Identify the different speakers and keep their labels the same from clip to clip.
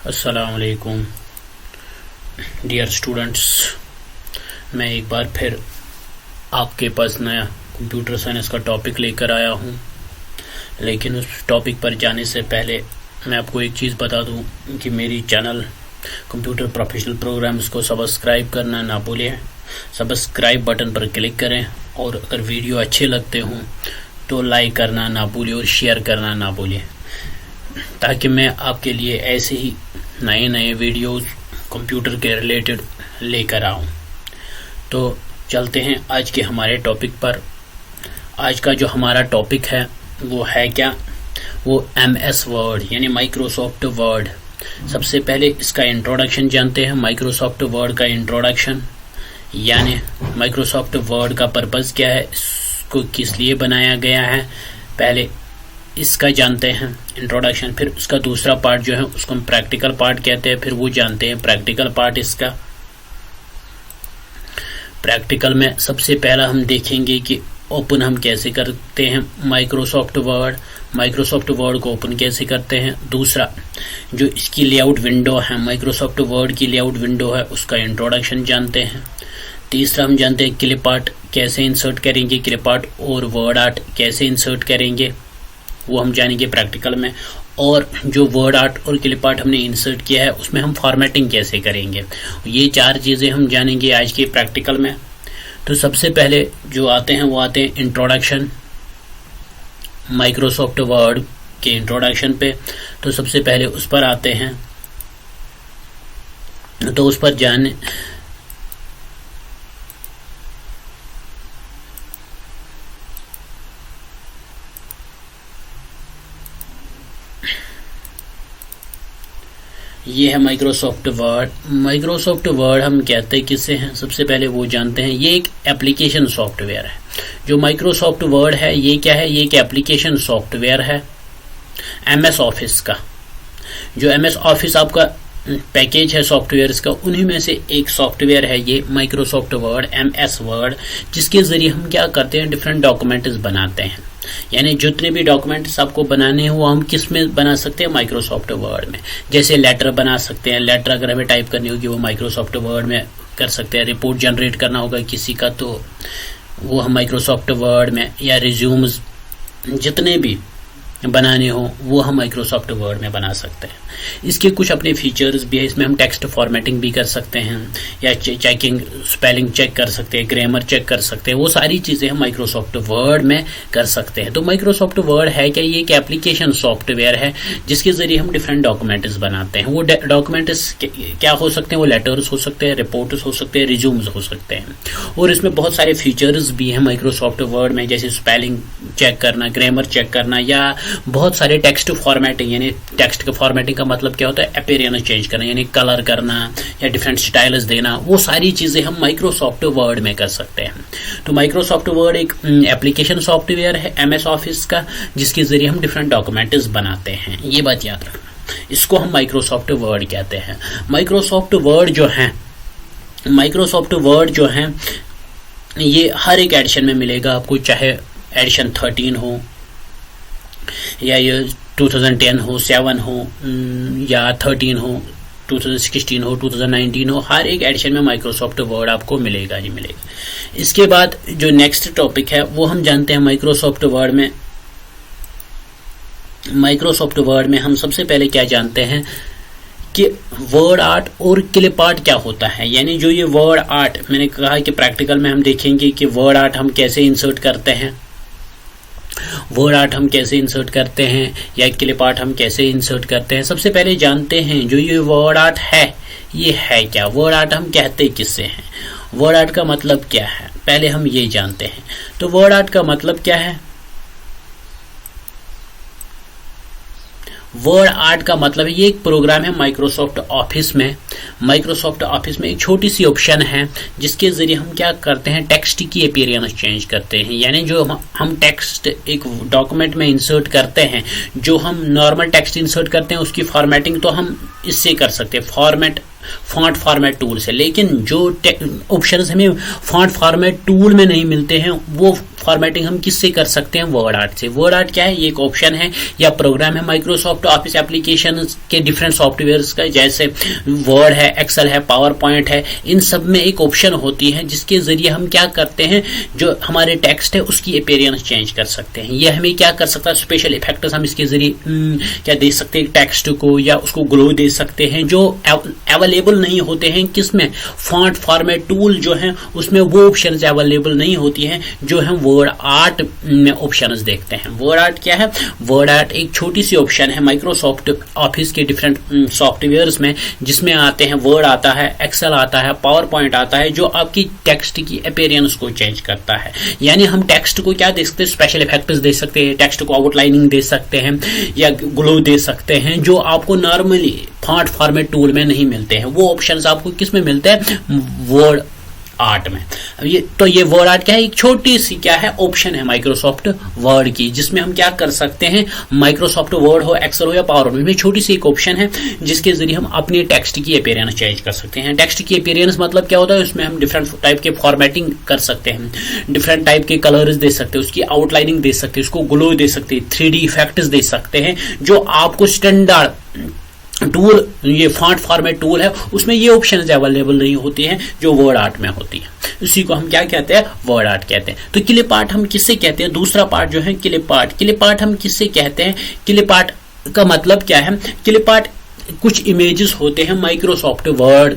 Speaker 1: अस्सलामुअलैकुम dear students, मैं एक बार फिर आपके पास नया कंप्यूटर साइंस का टॉपिक लेकर आया हूं। लेकिन उस टॉपिक पर जाने से पहले मैं आपको एक चीज़ बता दूं कि मेरी चैनल कंप्यूटर प्रोफेशनल प्रोग्राम्स को सब्सक्राइब करना ना भूलें। सब्सक्राइब बटन पर क्लिक करें और अगर वीडियो अच्छे लगते हों तो लाइक करना ना भूलें और शेयर करना ना भूलें, ताकि मैं आपके लिए ऐसे ही नए नए वीडियोस कंप्यूटर के रिलेटेड लेकर आऊं। तो चलते हैं आज के हमारे टॉपिक पर। आज का जो हमारा टॉपिक है वो है क्या? वो MS वर्ड यानी माइक्रोसॉफ्ट वर्ड। सबसे पहले इसका इंट्रोडक्शन जानते हैं। माइक्रोसॉफ्ट वर्ड का इंट्रोडक्शन यानी माइक्रोसॉफ्ट वर्ड का पर्पस क्या है, इसको किस लिए बनाया गया है, पहले इसका जानते हैं इंट्रोडक्शन। फिर उसका दूसरा पार्ट जो है उसको हम प्रैक्टिकल पार्ट कहते हैं, फिर वो जानते हैं प्रैक्टिकल पार्ट इसका। प्रैक्टिकल में सबसे पहला हम देखेंगे कि ओपन हम कैसे करते हैं माइक्रोसॉफ्ट वर्ड, माइक्रोसॉफ्ट वर्ड को ओपन कैसे करते हैं। दूसरा जो इसकी लेआउट विंडो है, माइक्रोसॉफ्ट वर्ड की लेआउट विंडो है, उसका इंट्रोडक्शन जानते हैं। तीसरा हम जानते हैं क्लिप आर्ट कैसे इंसर्ट करेंगे, क्लिप आर्ट और वर्ड आर्ट कैसे इंसर्ट करेंगे, वो हम जानेंगे प्रैक्टिकल में। और जो वर्ड आर्ट और क्लिप आर्ट हमने इंसर्ट किया है उसमें हम फॉर्मेटिंग कैसे करेंगे, ये चार चीज़ें हम जानेंगे आज के प्रैक्टिकल में। तो सबसे पहले जो आते हैं वो आते हैं इंट्रोडक्शन, माइक्रोसॉफ्ट वर्ड के इंट्रोडक्शन पे। तो सबसे पहले उस पर आते हैं। तो उस पर जाने ये है माइक्रोसॉफ्ट वर्ड। माइक्रोसॉफ्ट वर्ड हम कहते हैं किससे हैं, सबसे पहले वो जानते हैं। ये एक एप्लीकेशन सॉफ्टवेयर है। जो माइक्रोसॉफ्ट वर्ड है ये क्या है, ये एक एप्लीकेशन सॉफ्टवेयर है MS ऑफिस का। जो MS ऑफिस आपका पैकेज है सॉफ्टवेयर का, उन्हीं में से एक सॉफ्टवेयर है ये माइक्रोसॉफ्ट वर्ड, MS वर्ड, जिसके जरिए हम क्या करते हैं, डिफरेंट डॉक्यूमेंट्स बनाते हैं। यानी जितने भी डॉक्यूमेंट्स आपको बनाने हैं वो हम किस में बना सकते हैं, माइक्रोसॉफ्ट वर्ड में। जैसे लेटर बना सकते हैं, लेटर अगर हमें टाइप करनी होगी वो माइक्रोसॉफ्ट वर्ड में कर सकते हैं। रिपोर्ट जनरेट करना होगा किसी का तो वो हम माइक्रोसॉफ्ट वर्ड में, या रिज्यूम्स जितने भी बनाने हो वो हम माइक्रोसॉफ्ट वर्ड में बना सकते हैं। इसके कुछ अपने फीचर्स भी है। इसमें हम टेक्स्ट फॉर्मेटिंग भी कर सकते हैं, या चेकिंग, स्पेलिंग चेक कर सकते हैं, ग्रामर चेक कर सकते हैं। वो सारी चीज़ें हम माइक्रोसॉफ्ट वर्ड में कर सकते हैं। तो माइक्रोसॉफ्ट वर्ड है क्या, ये एक एप्लीकेशन सॉफ्टवेयर है जिसके जरिए हम डिफरेंट डॉक्यूमेंट्स बनाते हैं। वो डॉक्यूमेंट्स क्या हो सकते हैं, वो लेटर्स हो सकते हैं, रिपोर्ट्स हो सकते हैं, रिज्यूम्स हो सकते हैं। और इसमें बहुत सारे फीचर्स भी हैं माइक्रोसॉफ्ट वर्ड में, जैसे स्पेलिंग चेक करना, ग्रामर चेक करना, या बहुत सारे टेक्स्ट फॉर्मेटिंग। यानी टेक्स्ट के फॉर्मेटिंग का मतलब क्या होता है, अपीयरेंस चेंज करना, यानी कलर करना या डिफरेंट स्टाइल्स देना। वो सारी चीजें हम माइक्रोसॉफ्ट वर्ड में कर सकते हैं। तो माइक्रोसॉफ्ट वर्ड एक एप्लीकेशन सॉफ्टवेयर है MS ऑफिस का, जिसके जरिए हम डिफरेंट डॉक्यूमेंट्स बनाते हैं। ये बात याद रखना, इसको हम माइक्रोसॉफ्ट वर्ड कहते हैं। माइक्रोसॉफ्ट वर्ड जो है ये हर एक एडिशन में मिलेगा आपको, चाहे एडिशन 13 हो या ये 2010 हो, 7 हो, या 13 हो, 2016 हो, 2019 हो, हर एक एडिशन में माइक्रोसॉफ्ट वर्ड आपको मिलेगा ही मिलेगा। इसके बाद जो नेक्स्ट टॉपिक है वो हम जानते हैं माइक्रोसॉफ्ट वर्ड में हम सबसे पहले क्या जानते हैं कि वर्ड आर्ट और क्लिप आर्ट क्या होता है। यानी जो ये वर्ड आर्ट, मैंने कहा कि प्रैक्टिकल में हम देखेंगे कि वर्ड आर्ट हम कैसे इंसर्ट करते हैं, वर्ड आर्ट हम कैसे इंसर्ट करते हैं, या क्लिप आर्ट हम कैसे इंसर्ट करते हैं। सबसे पहले जानते हैं जो ये वर्ड आर्ट है ये है क्या, वर्ड आर्ट हम कहते किससे हैं, वर्ड आर्ट का मतलब क्या है, पहले हम ये जानते हैं। तो वर्ड आर्ट का मतलब क्या है, वर्ड आर्ट का मतलब ये एक प्रोग्राम है माइक्रोसॉफ्ट ऑफिस में। माइक्रोसॉफ्ट ऑफिस में एक छोटी सी ऑप्शन है जिसके जरिए हम क्या करते हैं, टेक्स्ट की अपीयरेंस चेंज करते हैं। यानी जो हम टेक्स्ट एक डॉक्यूमेंट में इंसर्ट करते हैं, जो हम नॉर्मल टेक्स्ट इंसर्ट करते हैं उसकी फॉर्मेटिंग तो हम इससे कर सकते हैं। फॉर्मेट फॉन्ट फॉर्मेट टूल से, लेकिन जो ऑप्शंस हमें फॉन्ट फॉर्मेट टूल में नहीं मिलते हैं वो फॉर्मेटिंग हम किससे कर सकते हैं? वर्ड आर्ट से। वर्ड आर्ट क्या है? ये एक ऑप्शन है या प्रोग्राम है माइक्रोसॉफ्ट ऑफिस एप्लीकेशन के डिफरेंट सॉफ्टवेयर्स का, जैसे वर्ड है, एक्सेल है, पावर पॉइंट है, इन सब में एक ऑप्शन होती है जिसके जरिए हम क्या करते हैं, जो हमारे टेक्स्ट है उसकी अपीयरेंस चेंज कर सकते हैं। ये हमें क्या कर सकता है? स्पेशल इफेक्ट्स हम इसके जरिए क्या दे सकते हैं टेक्स्ट को, या उसको ग्लो दे सकते हैं, जो अवेलेबल नहीं होते हैं किसमें? फॉन्ट फॉर्मेट टूल जो है उसमें वो ऑप्शंस अवेलेबल नहीं होती हैं जो हम वर्ड आर्ट में ऑप्शंस देखते हैं। वर्ड आर्ट क्या है? वर्ड आर्ट एक छोटी सी ऑप्शन है माइक्रोसॉफ्ट ऑफिस के डिफरेंट सॉफ्टवेयर्स में, जिसमें आते हैं वर्ड आता है, एक्सेल आता है, पावर पॉइंट आता है, जो आपकी टेक्स्ट की अपीयरेंस को चेंज करता है। यानी हम टेक्स्ट को क्या दे सकते हैं? स्पेशल इफेक्ट्स दे सकते हैं, टेक्स्ट को आउटलाइनिंग दे सकते हैं या ग्लो दे सकते हैं, जो आपको नॉर्मली फॉन्ट फॉर्मेट टूल में नहीं मिलते हैं। वो ऑप्शंस आपको किस में मिलते हैं? वर्ड आर्ट में। ये वर्ड आर्ट क्या है? एक छोटी सी क्या है ऑप्शन है माइक्रोसॉफ्ट वर्ड की, जिसमें हम क्या कर सकते हैं, माइक्रोसॉफ्ट वर्ड हो, एक्सेल हो या पावर हो, इसमें छोटी सी एक ऑप्शन है जिसके जरिए हम अपने टेक्स्ट की अपीयरेंस चेंज कर सकते हैं। टेक्स्ट की अपीयरेंस मतलब क्या होता है? उसमें हम डिफरेंट टाइप के फॉर्मेटिंग कर सकते हैं, डिफरेंट टाइप के कलर्स दे सकते हैं, उसकी आउटलाइनिंग दे सकते हैं, उसको ग्लो दे सकते हैं, 3D इफेक्ट्स दे सकते हैं, जो आपको स्टैंडर्ड टूल, ये फॉन्ट फॉर्मेट टूल है, उसमें ये ऑप्शंस अवेलेबल नहीं होती हैं जो वर्ड आर्ट में होती है। उसी को हम क्या कहते हैं? वर्ड आर्ट कहते हैं। तो क्लिप आर्ट हम किससे कहते हैं? दूसरा पार्ट जो है क्लिप आर्ट। क्लिप आर्ट हम किससे कहते हैं? क्लिप आर्ट का मतलब क्या है? क्लिप आर्ट कुछ इमेजेस होते हैं माइक्रोसॉफ्ट वर्ड,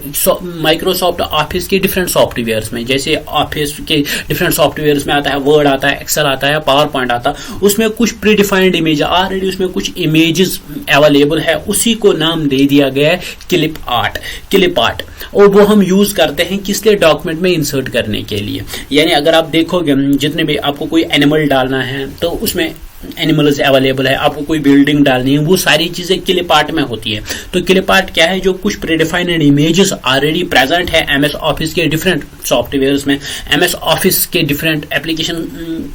Speaker 1: माइक्रोसॉफ्ट ऑफिस के डिफरेंट सॉफ्टवेयर्स में, जैसे ऑफिस के डिफरेंट सॉफ्टवेयर्स में आता है वर्ड आता है, एक्सेल आता है, पावर पॉइंट आता है, उसमें कुछ प्रीडिफाइंड इमेज ऑलरेडी, उसमें कुछ इमेजेस अवेलेबल है, उसी को नाम दे दिया गया है क्लिप आर्ट। क्लिप आर्ट, और वो हम यूज करते हैं किस लिए? डॉक्यूमेंट में इंसर्ट करने के लिए। यानी अगर आप देखोगे जितने भी आपको कोई एनिमल डालना है तो उसमें एनिमल्स अवेलेबल है, आपको कोई बिल्डिंग डालनी है, वो सारी चीजें क्लिप आर्ट में होती है। तो क्लिप आर्ट क्या है? जो कुछ प्रीडिफाइंड इमेजेस ऑलरेडी प्रेजेंट है एमएस ऑफिस के डिफरेंट सॉफ्टवेयर्स में, एमएस ऑफिस के डिफरेंट एप्लीकेशन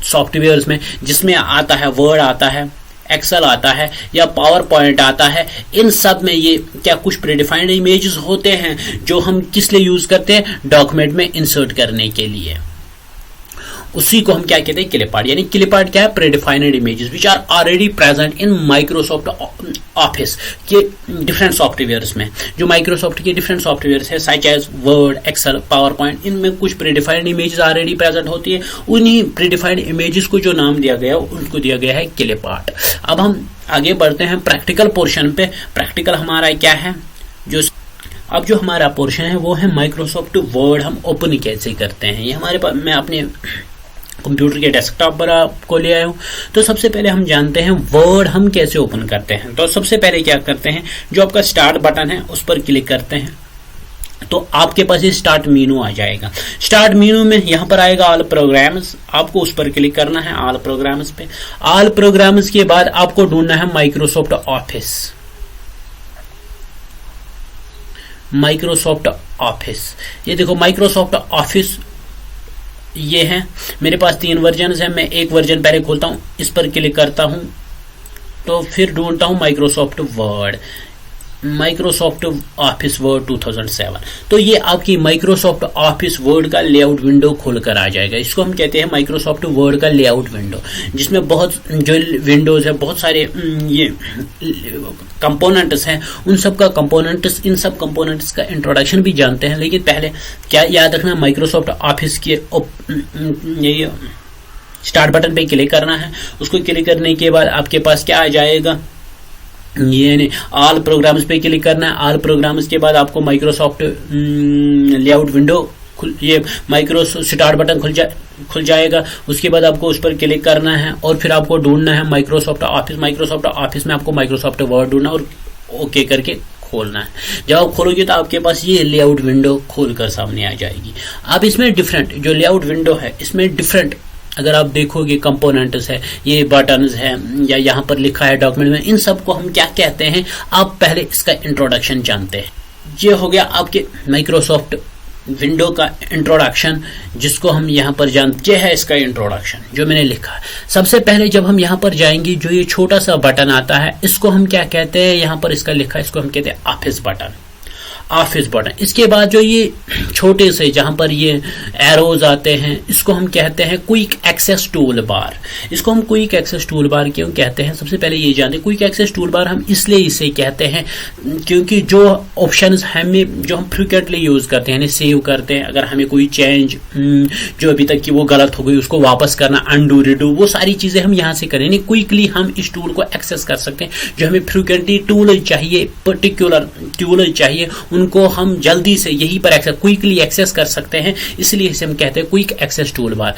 Speaker 1: सॉफ्टवेयर्स में, जिसमें आता है वर्ड आता है, एक्सेल आता है या पावर पॉइंट आता है, इन सब में ये क्या कुछ प्रीडिफाइंड इमेजेस होते हैं जो हम किस लिए यूज करते हैं? डॉक्यूमेंट में इंसर्ट करने के लिए। उसी को हम क्या कहते हैं? Clip art. यानी क्लिप आर्ट क्या है? Predefined images which are already present in Microsoft Office के डिफरेंट सॉफ्टवेयर्स में। जो माइक्रोसॉफ्ट के डिफरेंट सॉफ्टवेयर्स है such as Word, Excel, PowerPoint, इनमें कुछ प्रीडिफाइंड इमेजेस ऑलरेडी प्रेजेंट होती है। उन्हीं प्रीडिफाइंड इमेजेस को जो नाम दिया गया उनको दिया गया है क्लिप आर्ट। अब हम आगे बढ़ते हैं प्रैक्टिकल पोर्शन पे। प्रैक्टिकल हमारा क्या है? अब जो हमारा पोर्शन है वो है माइक्रोसॉफ्ट वर्ड हम ओपन कैसे करते हैं। ये हमारे पास, मैं अपने कंप्यूटर के डेस्कटॉप पर आपको ले आया हूं। तो सबसे पहले हम जानते हैं वर्ड हम कैसे ओपन करते हैं। तो सबसे पहले क्या करते हैं, जो आपका स्टार्ट बटन है उस पर क्लिक करते हैं, तो आपके पास ये स्टार्ट मेनू आ जाएगा। स्टार्ट मेनू में यहां पर आएगा ऑल प्रोग्राम्स, आपको उस पर क्लिक करना है, ऑल प्रोग्राम्स पे। ऑल प्रोग्राम्स के बाद आपको ढूंढना है माइक्रोसॉफ्ट ऑफिस। माइक्रोसॉफ्ट ऑफिस, ये देखो माइक्रोसॉफ्ट ऑफिस ये है। मेरे पास 3 वर्जन है, मैं एक वर्जन पहले खोलता हूं, इस पर क्लिक करता हूं, तो फिर ढूंढता हूं Microsoft word, Microsoft office word 2007। तो ये आपकी माइक्रोसॉफ्ट ऑफिस वर्ड का लेआउट विंडो खोलकर आ जाएगा। इसको हम कहते हैं माइक्रोसॉफ्ट वर्ड का लेआउट विंडो, जिसमें बहुत जो विंडोज है, बहुत सारे ये कंपोनेंट्स हैं, उन सब का कंपोनेंट्स, इन सब कंपोनेंट्स का इंट्रोडक्शन भी जानते हैं। लेकिन पहले क्या याद रखना, माइक्रोसॉफ्ट ऑफिस के ये स्टार्ट बटन पे क्लिक करना है। उसको क्लिक करने के बाद आपके पास क्या आ जाएगा, ये ऑल प्रोग्राम्स पे क्लिक करना है। ऑल प्रोग्राम्स के बाद आपको माइक्रोसॉफ्ट लेआउट विंडो, ये माइक्रोसॉफ्ट स्टार्ट बटन खुल जाएगा। उसके बाद आपको उस पर क्लिक करना है और फिर आपको ढूंढना है माइक्रोसॉफ्ट ऑफिस। माइक्रोसॉफ्ट ऑफिस में आपको माइक्रोसॉफ्ट वर्ड ढूंढना और ओके करके खोलना है। जब आप खोलोगे तो आपके पास ये लेआउट विंडो खोलकर सामने आ जाएगी। अब इसमें डिफरेंट जो लेआउट विंडो है, इसमें डिफरेंट अगर आप देखोगे कंपोनेंट्स है, ये बटन्स है, या यहाँ पर लिखा है डॉक्यूमेंट में, इन सब को हम क्या कहते हैं, आप पहले इसका इंट्रोडक्शन जानते हैं। ये हो गया आपके माइक्रोसॉफ्ट विंडो का इंट्रोडक्शन, जिसको हम यहाँ पर जानते हैं। इसका इंट्रोडक्शन जो मैंने लिखा है, सबसे पहले जब हम यहाँ पर जाएंगे, जो ये छोटा सा बटन आता है, इसको हम क्या कहते हैं, यहाँ पर इसका लिखा है, इसको हम कहते हैं ऑफिस बटन। Office button. इसके बाद जो ये छोटे से जहां पर ये एरोज आते हैं, इसको हम कहते हैं क्विक एक्सेस टूल बार। इसको हम क्विक एक्सेस टूल बार क्यों कहते हैं, सबसे पहले ये जानते हैं। क्विक एक्सेस टूल बार हम इसलिए इसे कहते हैं क्योंकि जो ऑप्शंस हमें जो हम फ्रिक्वेंटली यूज करते हैं, यानी सेव करते हैं, अगर हमें कोई चेंज जो अभी तक की वो गलत हो गई उसको वापस करना, अनडू रिडू, वो सारी चीजें हम यहां से करें। क्विकली हम इस टूल को एक्सेस कर सकते हैं। जो हमें फ्रिक्वेंटली टूल चाहिए, पर्टिकुलर टूल चाहिए, उनको हम जल्दी से यहीं पर क्विकली एक्सेस कर सकते हैं, इसलिए इसे हम कहते हैं क्विक एक्सेस टूल बार।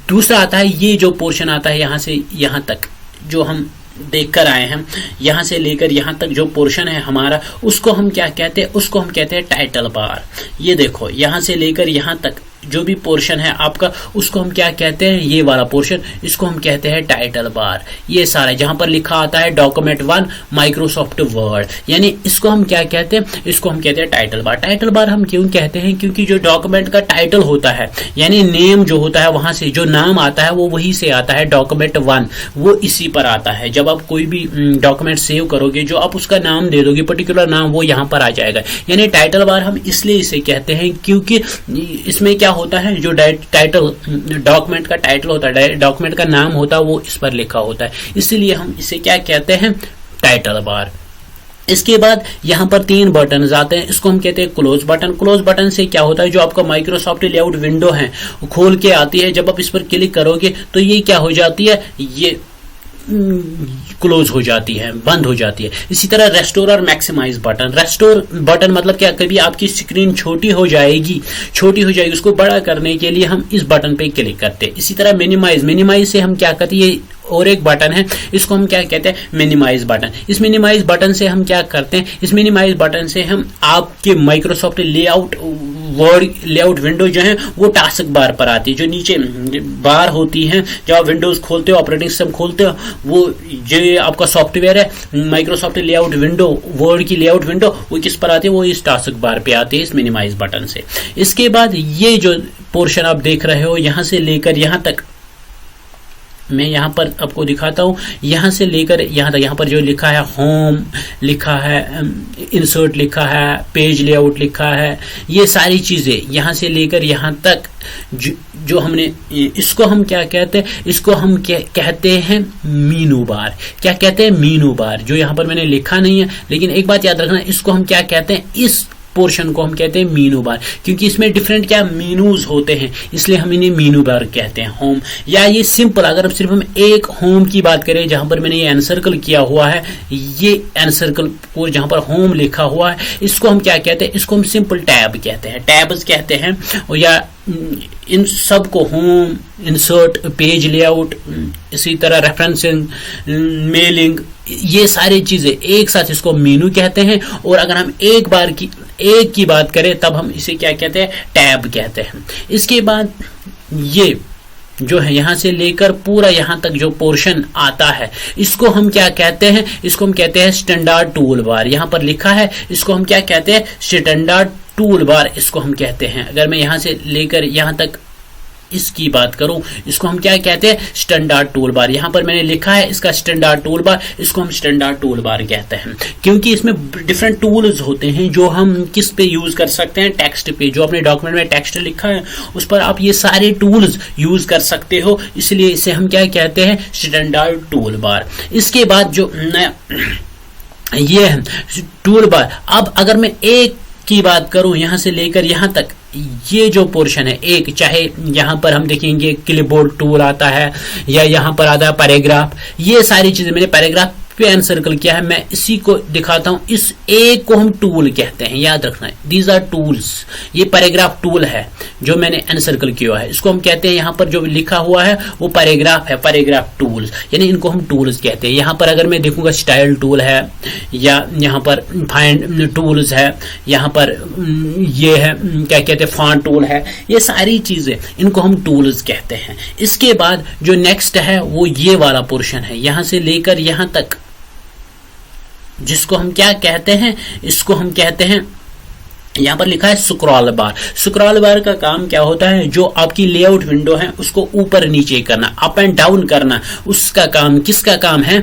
Speaker 1: दूसरा आता है ये जो पोर्शन आता है यहां से यहां तक जो हम देखकर आए हैं, यहां से लेकर यहां तक जो पोर्शन है हमारा, उसको हम क्या कहते हैं, उसको हम कहते हैं टाइटल बार। ये देखो यहां से लेकर यहां तक जो भी पोर्शन है आपका, उसको हम क्या कहते हैं, ये वाला पोर्शन, इसको हम कहते हैं टाइटल बार। ये सारा जहां पर लिखा आता है डॉक्यूमेंट 1 माइक्रोसॉफ्ट वर्ड, यानी इसको हम क्या कहते हैं, इसको हम कहते हैं टाइटल बार। टाइटल बार हम क्यों कहते हैं, क्योंकि जो डॉक्यूमेंट का टाइटल होता है, यानी नेम जो होता है, वहां से जो नाम आता है वो वही से आता है। डॉक्यूमेंट 1 वो इसी पर आता है। जब आप कोई भी डॉक्यूमेंट सेव करोगे, जो आप उसका नाम दे दोगे, पर्टिकुलर नाम, वो यहां पर आ जाएगा। यानी टाइटल बार हम इसलिए इसे कहते हैं क्योंकि इसमें क्या होता है, जो टाइटल डॉक्यूमेंट का टाइटल होता है, डॉक्यूमेंट का नाम होता है, वो इस पर लिखा होता है, इसलिए हम इसे क्या कहते हैं, टाइटल बार। इसके बाद यहां पर 3 बटन आते हैं, इसको हम कहते हैं क्लोज बटन। क्लोज बटन से क्या होता है, जो आपका माइक्रोसॉफ्ट लेआउट विंडो है खोल के आती है, जब आप इस पर क्लिक करोगे तो ये क्या हो जाती है, ये क्लोज हो जाती है, बंद हो जाती है। इसी तरह रेस्टोर और मैक्सिमाइज बटन। रेस्टोर बटन मतलब क्या, कभी आपकी स्क्रीन छोटी हो जाएगी, उसको बड़ा करने के लिए हम इस बटन पे क्लिक करते हैं। इसी तरह मिनिमाइज से हम क्या करते हैं, और एक बटन है, इसको हम क्या कहते हैं, मिनिमाइज बटन। इस मिनिमाइज बटन से हम क्या करते हैं, इस मिनिमाइज बटन से हम आपके Microsoft layout word layout window जो है वो टास्क बार पर आती है। जो नीचे बार होती है जब आप विंडोज खोलते हो, ऑपरेटिंग सिस्टम खोलते हो, वो जो आपका सॉफ्टवेयर है माइक्रोसॉफ्ट लेआउट विंडो, वर्ड की लेआउट विंडो, वो किस पर आती है, वो इस टास्क बार पे आती है, इस मिनिमाइज बटन से। इसके बाद ये जो पोर्शन आप देख रहे हो, यहां से लेकर यहां तक, मैं यहां पर आपको दिखाता हूं, यहां से लेकर यहां तक, यहां पर जो लिखा है होम लिखा है, इंसर्ट लिखा है, पेज लेआउट लिखा है, ये सारी चीजें यहां से लेकर यहां तक जो हमने, इसको हम क्या कहते हैं, इसको हम कहते हैं मीनू बार। क्या कहते हैं, मीनू बार। जो यहां पर मैंने लिखा नहीं है, लेकिन एक बात याद रखना, इसको हम क्या कहते हैं, इस पोर्शन को हम कहते हैं मीनू बार, क्योंकि इसमें डिफरेंट क्या मीनूज होते हैं, इसलिए हम इन्हें मीनू बार कहते हैं। होम, या ये सिंपल, अगर सिर्फ हम एक होम की बात करें, जहां पर मैंने ये एनसर्कल किया हुआ है, ये एनसर्कल को जहां पर होम लिखा हुआ है, इसको हम क्या कहते हैं, इसको हम सिंपल टैब कहते हैं, टैब्स कहते हैं। या इन सब को होम, इंसर्ट, पेज लेआउट, इसी तरह रेफरेंसिंग, मेलिंग, ये सारी चीजें एक साथ इसको मेनू कहते हैं। और अगर हम एक की बात करें, तब हम इसे क्या कहते हैं, टैब कहते हैं। इसके बाद ये जो है यहां से लेकर पूरा यहां तक जो पोर्शन आता है, इसको हम क्या कहते हैं, इसको हम कहते हैं स्टैंडर्ड टूल बार। यहां पर लिखा है, इसको हम क्या कहते हैं, स्टैंडर्ड टूल बार, इसको हम कहते हैं। अगर मैं यहां से लेकर यहां तक इसकी बात करूं, इसको हम क्या कहते हैं, स्टैंडर्ड टूल बार। यहां पर मैंने लिखा है इसका स्टैंडर्ड टूल बार, इसको हम स्टैंडर्ड टूल बार कहते हैं, क्योंकि इसमें डिफरेंट टूल्स होते हैं जो हम किस पे यूज कर सकते हैं, टेक्स्ट पे। जो अपने डॉक्यूमेंट में टेक्स्ट लिखा है उस पर आप ये सारे टूल्स यूज कर सकते हो, इसलिए इसे हम क्या कहते हैं, स्टैंडर्ड टूल बार। इसके बाद जो नया ये है टूल बार। अब अगर मैं एक की बात करूं, यहां से लेकर यहां तक, ये जो पोर्शन है एक, चाहे यहां पर हम देखेंगे क्लिपबोर्ड टूल आता है, या यहां पर आता है पैराग्राफ, ये सारी चीजें मैंने पैराग्राफ पे एनसर्कल किया है, मैं इसी को दिखाता हूं। इस एक को हम टूल कहते हैं, याद रखना है, दीज आर टूल्स। ये पैराग्राफ टूल है जो मैंने एनसर्कल किया है, इसको हम कहते हैं, यहां पर जो लिखा हुआ है वो पैराग्राफ है, पैराग्राफ टूल्स, यानी इनको हम टूल्स कहते हैं। यहां पर अगर मैं देखूंगा स्टाइल टूल है, या यहां पर फाइंड टूल्स है, यहां पर ये है क्या कहते हैं, फॉन्ट टूल है, ये सारी चीजें इनको हम टूल्स कहते हैं। इसके बाद जो नेक्स्ट है वो ये वाला पोर्शन है, यहां से लेकर यहां तक, जिसको हम क्या कहते हैं, इसको हम कहते हैं, यहां पर लिखा है स्क्रॉल बार। स्क्रॉल बार का काम क्या होता है, जो आपकी लेआउट विंडो है उसको ऊपर नीचे करना, अप एंड डाउन करना, उसका काम, किसका काम है,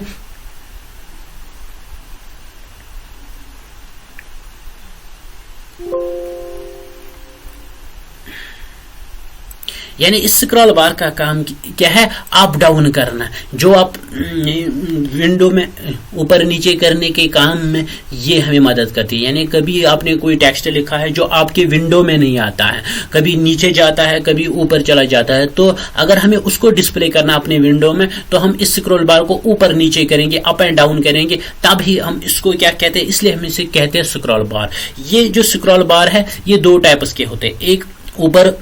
Speaker 1: यानी इस स्क्रॉल बार का काम क्या है, अप डाउन करना। जो आप विंडो में ऊपर नीचे करने के काम में ये हमें मदद करती है। यानी कभी आपने कोई टेक्स्ट लिखा है जो आपके विंडो में नहीं आता है, कभी नीचे जाता है, कभी ऊपर चला जाता है, तो अगर हमें उसको डिस्प्ले करना अपने विंडो में, तो हम इस स्क्रॉल बार को ऊपर नीचे करेंगे, अप एंड डाउन करेंगे, तब ही हम इसको क्या कहते हैं, इसलिए हम इसे कहते हैं स्क्रॉल बार। ये जो स्क्रॉल बार है ये दो टाइप्स के होते हैं। एक ऊपर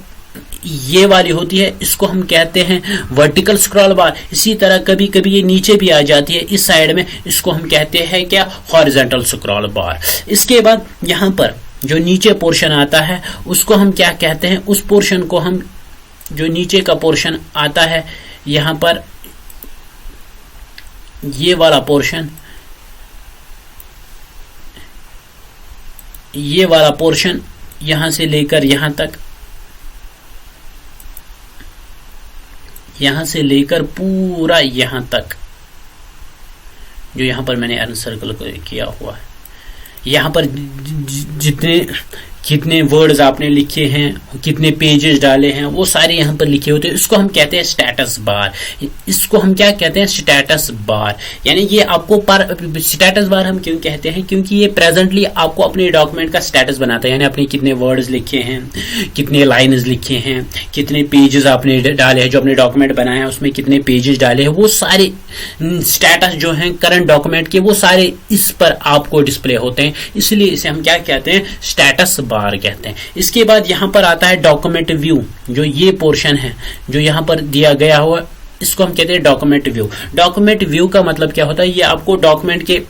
Speaker 1: ये वाली होती है, इसको हम कहते हैं वर्टिकल स्क्रॉल बार। इसी तरह कभी कभी ये नीचे भी आ जाती है इस साइड में, इसको हम कहते हैं क्या, हॉरिजॉन्टल स्क्रॉल बार। इसके बाद यहाँ पर जो नीचे पोर्शन आता है उसको हम क्या कहते हैं, उस पोर्शन को हम, जो नीचे का पोर्शन आता है यहाँ पर, ये वाला पोर्शन, ये वाला पोर्शन यहां से लेकर यहां तक, यहां से लेकर पूरा यहां तक, जो यहां पर मैंने अनसर्कल किया हुआ है, यहां पर जितने कितने वर्ड्स आपने लिखे हैं, कितने पेजेस डाले हैं, वो सारे यहाँ पर लिखे होते हैं। इसको हम कहते हैं स्टेटस बार। इसको हम क्या कहते हैं, स्टेटस बार। यानी ये आपको स्टेटस बार हम क्यों कहते हैं, क्योंकि ये प्रेजेंटली आपको अपने डॉक्यूमेंट का स्टेटस बनाता है। यानी आपने कितने वर्ड्स लिखे हैं, कितने लाइन्स लिखे हैं, कितने पेजेस आपने डाले हैं, जो अपने डॉक्यूमेंट बनाए हैं उसमें कितने पेजेस डाले हैं, वो सारे स्टेटस जो हैं करंट डॉक्यूमेंट के, वो सारे इस पर आपको डिस्प्ले होते हैं। इसलिए इसे हम क्या कहते हैं, स्टेटस बार कहते हैं। इसके बाद यहां पर आता है डॉक्यूमेंट व्यू। जो ये पोर्शन है जो यहां पर दिया गया हुआ, इसको हम कहते हैं डॉक्यूमेंट व्यू। डॉक्यूमेंट व्यू का मतलब क्या होता है, ये आपको डॉक्यूमेंट के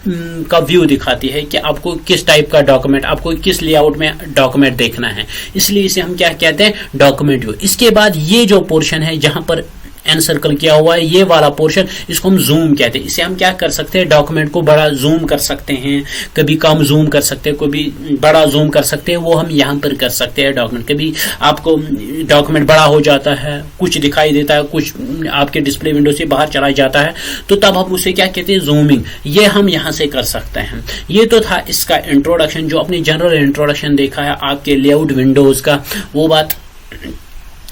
Speaker 1: का व्यू दिखाती है कि आपको किस टाइप का डॉक्यूमेंट, आपको किस लेआउट में डॉक्यूमेंट देखना है। इसलिए इसे हम क्या कहते हैं, डॉक्यूमेंट व्यू। इसके बाद ये जो पोर्शन है जहां पर एनसर्कल किया हुआ है, ये वाला पोर्शन, इसको हम जूम कहते हैं। इसे हम क्या कर सकते हैं, डॉक्यूमेंट को बड़ा जूम कर सकते हैं, कभी कम जूम कर सकते हैं, कभी बड़ा जूम कर सकते हैं, वो हम यहाँ पर कर सकते हैं। डॉक्यूमेंट कभी आपको डॉक्यूमेंट बड़ा हो जाता है, कुछ दिखाई देता है, कुछ आपके डिस्प्ले विंडो से बाहर चला जाता है, तो तब हम उसे क्या कहते हैं, जूमिंग। ये हम यहाँ से कर सकते हैं। ये तो था इसका इंट्रोडक्शन, जो अपनी जनरल इंट्रोडक्शन देखा है आपके लेआउट विंडोज का, वो बात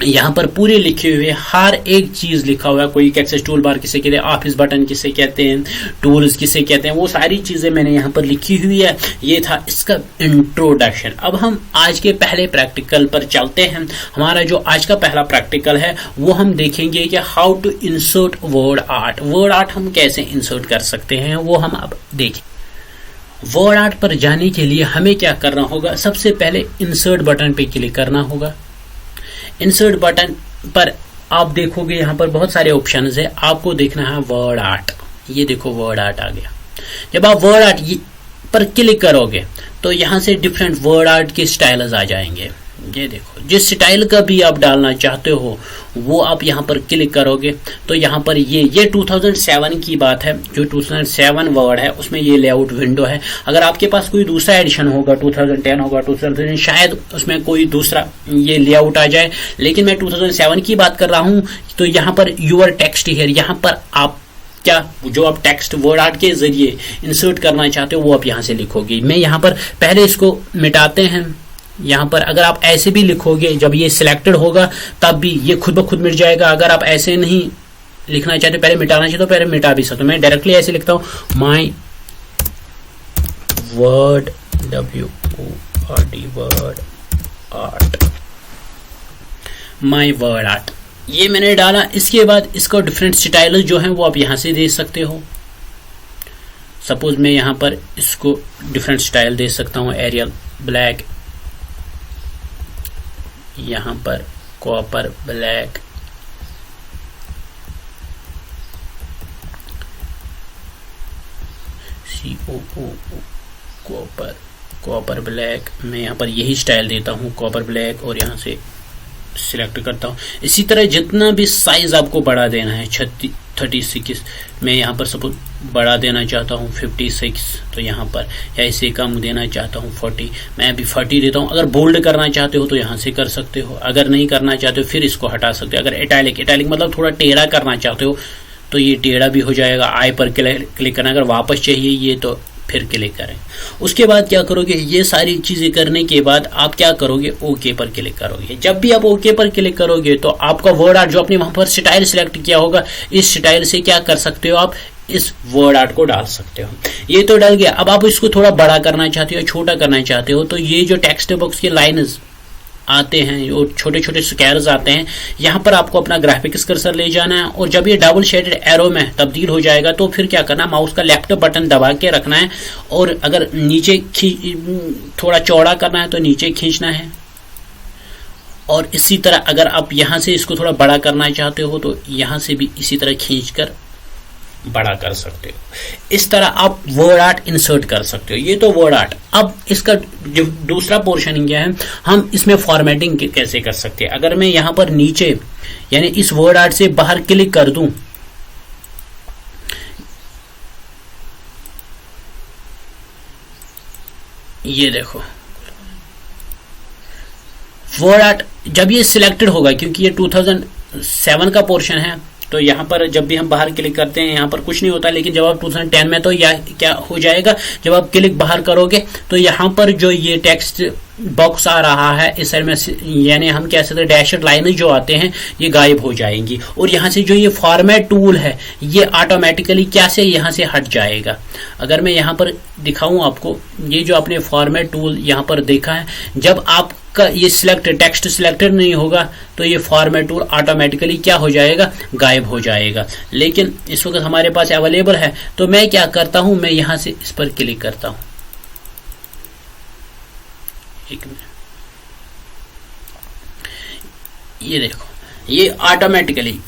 Speaker 1: यहाँ पर पूरे लिखे हुए, हर एक चीज लिखा हुआ है। कोई एक्सेस टूल बार किसे कहते हैं, ऑफिस बटन किसे कहते हैं, टूल्स किसे कहते हैं, वो सारी चीजें मैंने यहाँ पर लिखी हुई है। ये था इसका इंट्रोडक्शन। अब हम आज के पहले प्रैक्टिकल पर चलते हैं। हमारा जो आज का पहला प्रैक्टिकल है वो हम देखेंगे कि how to insert WordArt. WordArt हम कैसे इंसर्ट कर सकते हैं वो हम अब देखें। वर्ड आर्ट पर जाने के लिए हमें क्या करना होगा, सबसे पहले इंसर्ट बटन पे क्लिक करना होगा। इंसर्ट बटन पर आप देखोगे यहाँ पर बहुत सारे ऑप्शंस है, आपको देखना है वर्ड आर्ट। ये देखो वर्ड आर्ट आ गया। जब आप वर्ड आर्ट पर क्लिक करोगे तो यहाँ से डिफरेंट वर्ड आर्ट के स्टाइल्स आ जाएंगे। ये देखो, जिस स्टाइल का भी आप डालना चाहते हो वो आप यहाँ पर क्लिक करोगे तो यहाँ पर ये 2007 की बात है। जो 2007 वर्ड है उसमें ये लेआउट विंडो है। अगर आपके पास कोई दूसरा एडिशन होगा, 2010 होगा, 2010, शायद उसमें कोई दूसरा ये लेआउट आ जाए, लेकिन मैं 2007 की बात कर रहा हूँ। तो यहाँ पर यूर टेक्स्ट हियर, यहाँ पर आप क्या, जो आप टेक्स्ट वर्ड आर्ट के जरिए इंसर्ट करना चाहते हो वो आप यहाँ से लिखोगे। मैं यहाँ पर पहले इसको मिटाते हैं। यहाँ पर अगर आप ऐसे भी लिखोगे, जब ये सिलेक्टेड होगा तब भी ये खुद ब खुद मिट जाएगा। अगर आप ऐसे नहीं लिखना चाहते, पहले मिटाना चाहिए, तो पहले मिटा भी सकते हो। मैं डायरेक्टली ऐसे लिखता हूँ, my word, WORD, word art, my word art, ये मैंने डाला। इसके बाद इसका डिफरेंट स्टाइल जो है वो आप यहाँ से दे सकते हो। सपोज मैं यहाँ पर इसको डिफरेंट स्टाइल दे सकता हूँ, एरियल ब्लैक, यहाँ पर copper black, COO copper black. मैं यहाँ पर यही स्टाइल देता हूँ, कॉपर ब्लैक, और यहाँ से सिलेक्ट करता हूँ। इसी तरह जितना भी साइज आपको बढ़ा देना है, 36, मैं यहाँ पर सपोज बढ़ा देना चाहता हूँ 56, तो यहाँ पर, या इसे कम देना चाहता हूँ 40, मैं अभी 40 देता हूँ। अगर बोल्ड करना चाहते हो तो यहाँ से कर सकते हो, अगर नहीं करना चाहते हो फिर इसको हटा सकते हो। अगर इटैलिक मतलब थोड़ा टेढ़ा करना चाहते हो तो ये टेढ़ा भी हो जाएगा। आई पर क्लिक करना। अगर वापस चाहिए ये तो फिर क्लिक करें। उसके बाद क्या करोगे, ये सारी चीजें करने के बाद आप क्या करोगे, ओके पर क्लिक करोगे। जब भी आप ओके पर क्लिक करोगे तो आपका वर्ड आर्ट जो आपने वहां पर स्टाइल सिलेक्ट किया होगा, इस स्टाइल से क्या कर सकते हो, आप इस वर्ड आर्ट को डाल सकते हो। ये तो डल गया। अब आप इसको थोड़ा बड़ा करना चाहते हो, छोटा करना चाहते हो, तो ये जो टेक्स्ट बॉक्स के लाइन्स आते हैं और छोटे छोटे स्क्वायर्स आते हैं, यहाँ पर आपको अपना ग्राफिक्स कर्सर ले जाना है और जब ये डबल शेडेड एरो में तब्दील हो जाएगा तो फिर क्या करना, माउस का लेफ्ट बटन दबा के रखना है और अगर नीचे थोड़ा चौड़ा करना है तो नीचे खींचना है। और इसी तरह अगर आप यहाँ से इसको थोड़ा बड़ा करना चाहते हो तो यहाँ से भी इसी तरह खींचकर बड़ा कर सकते हो। इस तरह आप वर्ड आर्ट इंसर्ट कर सकते हो। ये तो वर्ड आर्ट। अब इसका जो दूसरा पोर्शन क्या है, हम इसमें फॉर्मेटिंग कैसे कर सकते हैं। अगर मैं यहां पर नीचे यानी इस वर्ड आर्ट से बाहर क्लिक कर दूं, ये देखो वर्ड आर्ट जब ये सिलेक्टेड होगा, क्योंकि ये 2007 का पोर्शन है, तो यहाँ पर जब भी हम बाहर क्लिक करते हैं यहाँ पर कुछ नहीं होता, लेकिन जब आप 2010 में तो यह क्या हो जाएगा, जब आप क्लिक बाहर करोगे तो यहाँ पर जो ये टेक्स्ट बॉक्स आ रहा है इस साइड में, यानी हम कह सकते हैं डैशड लाइनें जो आते हैं ये गायब हो जाएंगी और यहाँ से जो ये फॉर्मेट टूल है ये ऑटोमेटिकली क्या से यहाँ से हट जाएगा। अगर मैं यहाँ पर दिखाऊं आपको, ये जो आपने फॉर्मेट टूल यहाँ पर देखा है, जब आपका ये टेक्स्ट सिलेक्टेड नहीं होगा तो ये फॉर्मेट टूल ऑटोमेटिकली क्या हो जाएगा, गायब हो जाएगा। लेकिन इस वक्त हमारे पास अवेलेबल है, तो मैं क्या करता हूं, मैं यहां से इस पर क्लिक करता हूं। एक मिनट, ये देखो ये ऑटोमेटिकली,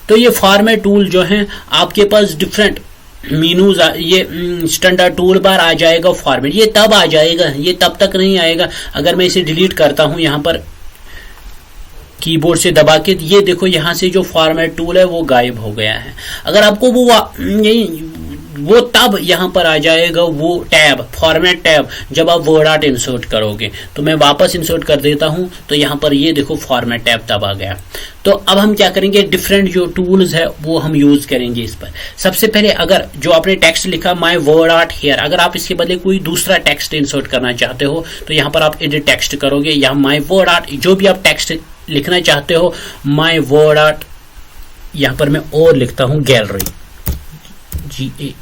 Speaker 1: तो ये फॉर्मेट टूल जो है आपके पास डिफरेंट मीनूज, ये स्टैंडर्ड टूल बार आ जाएगा फॉर्मेट, ये तब आ जाएगा, ये तब तक नहीं आएगा। अगर मैं इसे डिलीट करता हूं यहां पर कीबोर्ड से दबा के, ये देखो यहां से जो फॉर्मेट टूल है वो गायब हो गया है। अगर आपको वो तब यहां पर आ जाएगा वो टैब, फॉर्मेट टैब, जब आप वर्ड आर्ट इंसर्ट करोगे। तो मैं वापस इंसर्ट कर देता हूं, तो यहां पर ये देखो फॉर्मेट टैब तब आ गया। तो अब हम क्या करेंगे, डिफरेंट जो टूल्स है वो हम यूज करेंगे इस पर। सबसे पहले अगर जो आपने टेक्स्ट लिखा माय वर्ड आर्ट हियर, अगर आप इसके बदले कोई दूसरा टेक्स्ट इंसर्ट करना चाहते हो तो यहां पर आप एडिट टेक्स्ट करोगे, या माय वर्ड आर्ट जो भी आप टेक्स्ट लिखना चाहते हो, माय वर्ड आर्ट, यहां पर मैं और लिखता हूं गैलरी, GALLERY,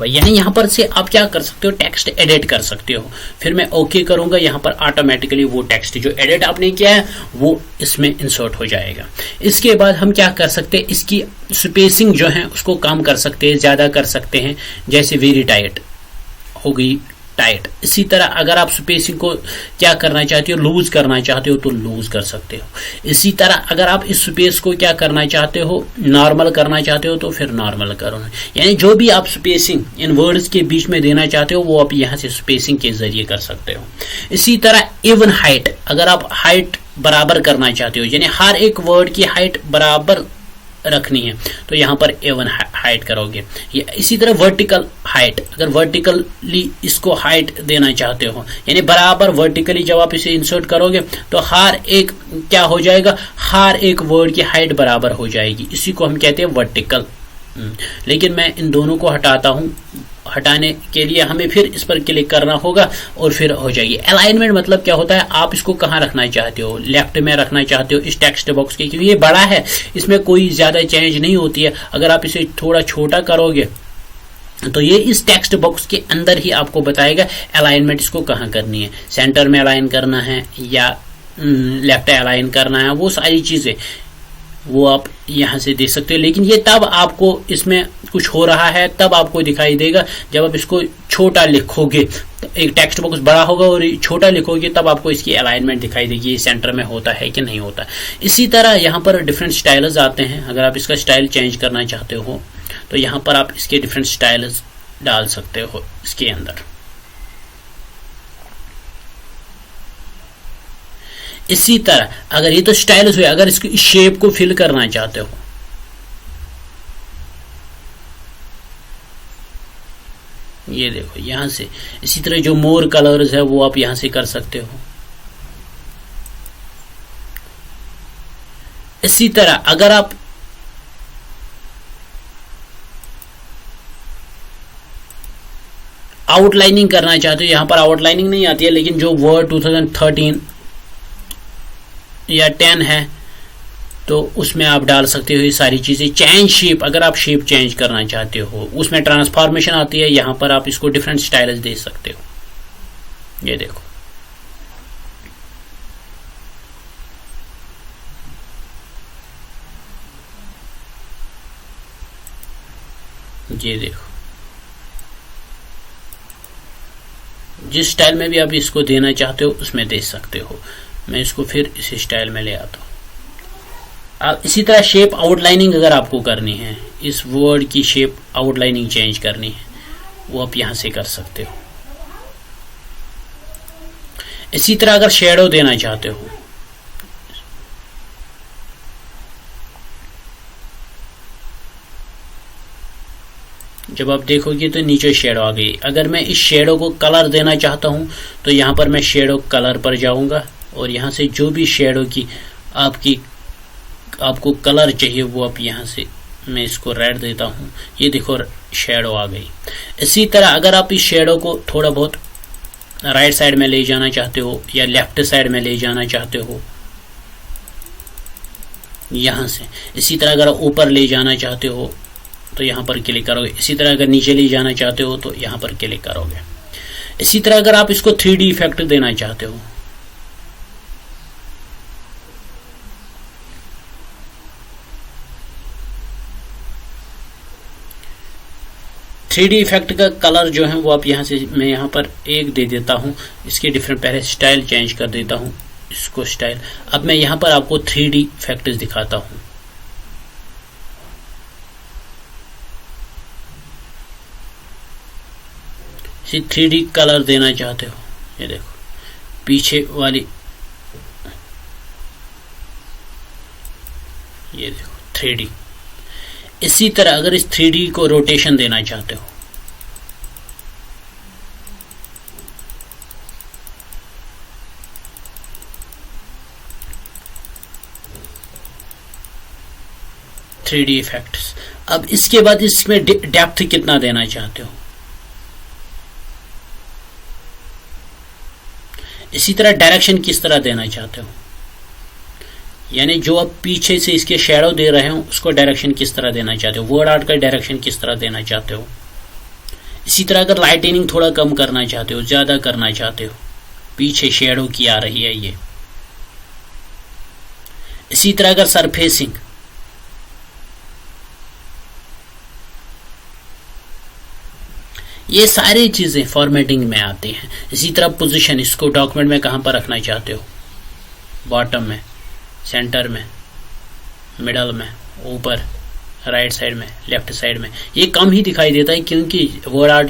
Speaker 1: यानी यहां पर से आप क्या कर सकते हो, टेक्स्ट एडिट कर सकते हो। फिर मैं ओके करूंगा, यहां पर ऑटोमेटिकली वो टेक्स्ट जो एडिट आपने किया है वो इसमें इंसर्ट हो जाएगा। इसके बाद हम क्या कर सकते हैं, इसकी स्पेसिंग जो है उसको कम कर सकते हैं, ज्यादा कर सकते हैं, जैसे वेरी टाइट हो गई, टाइट। इसी तरह अगर आप स्पेसिंग को क्या करना चाहते हो, लूज करना चाहते हो तो लूज कर सकते हो। इसी तरह अगर आप इस स्पेस को क्या करना चाहते हो, नॉर्मल करना चाहते हो तो फिर नॉर्मल करो। यानी जो भी आप स्पेसिंग इन वर्ड्स के बीच में देना चाहते हो वो आप यहां से स्पेसिंग के जरिए कर सकते हो। इसी तरह इवन हाइट, अगर आप हाइट बराबर करना चाहते हो, यानी हर एक वर्ड की हाइट बराबर रखनी है, तो यहां पर एवन हाइट करोगे। इसी तरह वर्टिकल हाइट, अगर वर्टिकली इसको हाइट देना चाहते हो, यानी बराबर वर्टिकली जब आप इसे इंसर्ट करोगे तो हर एक क्या हो जाएगा, हर एक वर्ड की हाइट बराबर हो जाएगी। इसी को हम कहते हैं वर्टिकल। लेकिन मैं इन दोनों को हटाता हूं, हटाने के लिए हमें फिर इस पर क्लिक करना होगा और फिर हो जाएगी। अलाइनमेंट मतलब क्या होता है, आप इसको कहाँ रखना चाहते हो, लेफ्ट में रखना चाहते हो इस टेक्स्ट बॉक्स के, क्योंकि ये बड़ा है, इसमें कोई ज्यादा चेंज नहीं होती है। अगर आप इसे थोड़ा छोटा करोगे तो ये इस टेक्स्ट बॉक्स के अंदर ही आपको बताएगा अलाइनमेंट इसको कहाँ करनी है, सेंटर में अलाइन करना है या लेफ्ट अलाइन करना है, वो सारी चीजें वो आप यहां से देख सकते हो। लेकिन ये तब आपको इसमें कुछ हो रहा है तब आपको दिखाई देगा जब आप इसको छोटा लिखोगे, तो एक टेक्स्ट बॉक्स बड़ा होगा और छोटा लिखोगे तब आपको इसकी अलाइनमेंट दिखाई देगी, ये सेंटर में होता है कि नहीं होता। इसी तरह यहाँ पर डिफरेंट स्टाइल्स आते हैं, अगर आप इसका स्टाइल चेंज करना चाहते हो तो यहाँ पर आप इसके डिफरेंट स्टाइल्स डाल सकते हो इसके अंदर। इसी तरह अगर ये तो स्टाइल्स हुए, अगर इसकी शेप को फिल करना चाहते हो, ये देखो यहां से, इसी तरह जो मोर कलर्स है वो आप यहां से कर सकते हो। इसी तरह अगर आप आउटलाइनिंग करना चाहते हो, यहाँ पर आउटलाइनिंग नहीं आती है, लेकिन जो वर्ड 2013 या 10 है तो उसमें आप डाल सकते हो ये सारी चीजें। चेंज शेप, अगर आप शेप चेंज करना चाहते हो, उसमें ट्रांसफॉर्मेशन आती है, यहाँ पर आप इसको डिफरेंट स्टाइल्स दे सकते हो। ये देखो, ये देखो, जिस स्टाइल में भी आप इसको देना चाहते हो उसमें दे सकते हो। मैं इसको फिर इस स्टाइल में ले आता हूँ। आप इसी तरह शेप आउटलाइनिंग अगर आपको करनी है, इस वर्ड की शेप आउटलाइनिंग चेंज करनी है, वो आप यहां से कर सकते हो। इसी तरह अगर शेडो देना चाहते हो, जब आप देखोगे तो नीचे शेडो आ गई। अगर मैं इस शेडो को कलर देना चाहता हूं तो यहां पर मैं शेडो कलर पर जाऊंगा और यहां से जो भी शेडो की आपको कलर चाहिए वो आप यहां से, मैं इसको रेड देता हूं, ये देखो शेडो आ गई। इसी तरह अगर आप इस शेडो को थोड़ा बहुत राइट साइड में ले जाना चाहते हो या लेफ्ट साइड में ले जाना चाहते हो, यहां से, इसी तरह अगर ऊपर ले जाना चाहते हो तो यहां पर क्लिक करोगे। इसी तरह अगर नीचे ले जाना चाहते हो तो यहां पर क्लिक करोगे। इसी तरह अगर आप इसको 3D इफेक्ट देना चाहते हो, थ्री डी इफेक्ट का कलर जो है वो आप यहां से, मैं यहां पर एक दे देता हूं, इसके डिफरेंट पहले स्टाइल चेंज कर देता हूं, इसको स्टाइल। अब मैं यहां पर आपको 3D इफेक्ट दिखाता हूं। इसी 3D कलर देना चाहते हो, ये देखो पीछे वाली, ये देखो 3D। इसी तरह अगर इस 3D को रोटेशन देना चाहते हो, थ्री डी इफेक्ट्स। अब इसके बाद इसमें डेप्थ कितना देना चाहते हो, इसी तरह डायरेक्शन किस तरह देना चाहते हो, यानी जो आप पीछे से इसके शैडो दे रहे हो उसको डायरेक्शन किस तरह देना चाहते हो, वर्ड आर्ट का डायरेक्शन किस तरह देना चाहते हो। इसी तरह अगर लाइटनिंग थोड़ा कम करना चाहते हो, ज्यादा करना चाहते हो, पीछे शैडो की आ रही है ये। इसी तरह अगर सरफेसिंग, ये सारी चीजें फॉर्मेटिंग में आती हैं। इसी तरह पोजीशन, इसको डॉक्यूमेंट में कहां पर रखना चाहते हो, बॉटम में, सेंटर में, मिडल में, ऊपर, राइट साइड में, लेफ्ट साइड में। ये कम ही दिखाई देता है क्योंकि वर्ड आर्ट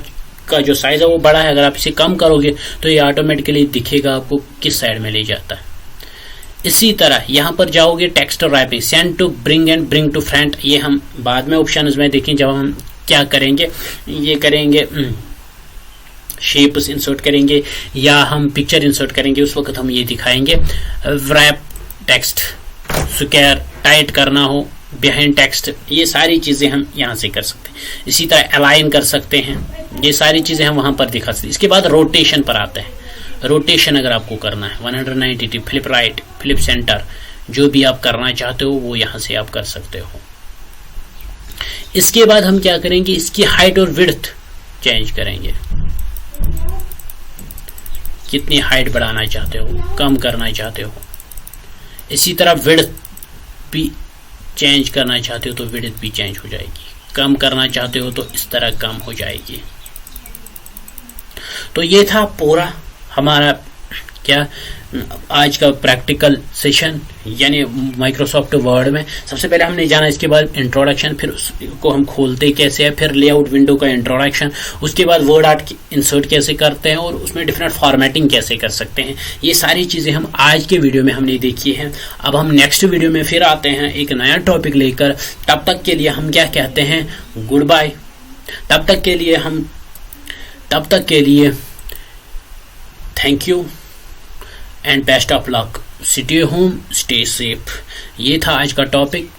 Speaker 1: का जो साइज है वो बड़ा है। अगर आप इसे कम करोगे तो ये ऑटोमेटिकली दिखेगा आपको किस साइड में ले जाता है। इसी तरह यहां पर जाओगे text wrapping, send to, bring and bring to front, ये हम बाद में ऑप्शन में देखें जब हम क्या करेंगे, ये करेंगे शेप्स इंसर्ट करेंगे या हम पिक्चर इंसर्ट करेंगे, उस वक्त हम ये दिखाएंगे। रैप टेक्स्ट, स्क्वायर टाइट करना हो, बिहाइंड टेक्स्ट, ये सारी चीजें हम यहां से कर सकते हैं। इसी तरह अलाइन कर सकते हैं, ये सारी चीजें हम वहां पर दिखा सकते हैं। इसके बाद रोटेशन पर आते हैं। रोटेशन अगर आपको करना है 190, फ्लिप राइट, फ्लिप सेंटर, जो भी आप करना चाहते हो वो यहां से आप कर सकते हो। इसके बाद हम क्या करेंगे, इसकी हाइट और विड्थ चेंज करेंगे। कितनी हाइट बढ़ाना चाहते हो, कम करना चाहते हो। इसी तरह विड्थ भी चेंज करना चाहते हो तो विड्थ भी चेंज हो जाएगी, कम करना चाहते हो तो इस तरह कम हो जाएगी। तो ये था पूरा हमारा क्या आज का प्रैक्टिकल सेशन, यानी माइक्रोसॉफ्ट वर्ड में। सबसे पहले हमने जाना इसके बाद इंट्रोडक्शन, फिर उसको हम खोलते कैसे है, फिर लेआउट विंडो का इंट्रोडक्शन, उसके बाद वर्ड आर्ट इंसर्ट कैसे करते हैं और उसमें डिफरेंट फॉर्मेटिंग कैसे कर सकते हैं। ये सारी चीजें हम आज के वीडियो में हमने देखी हैं। अब हम नेक्स्ट वीडियो में फिर आते हैं एक नया टॉपिक लेकर। तब तक के लिए हम क्या कहते हैं, गुड बाय। तब तक के लिए thank you and best of luck. Stay home, stay safe. ये था आज का टॉपिक।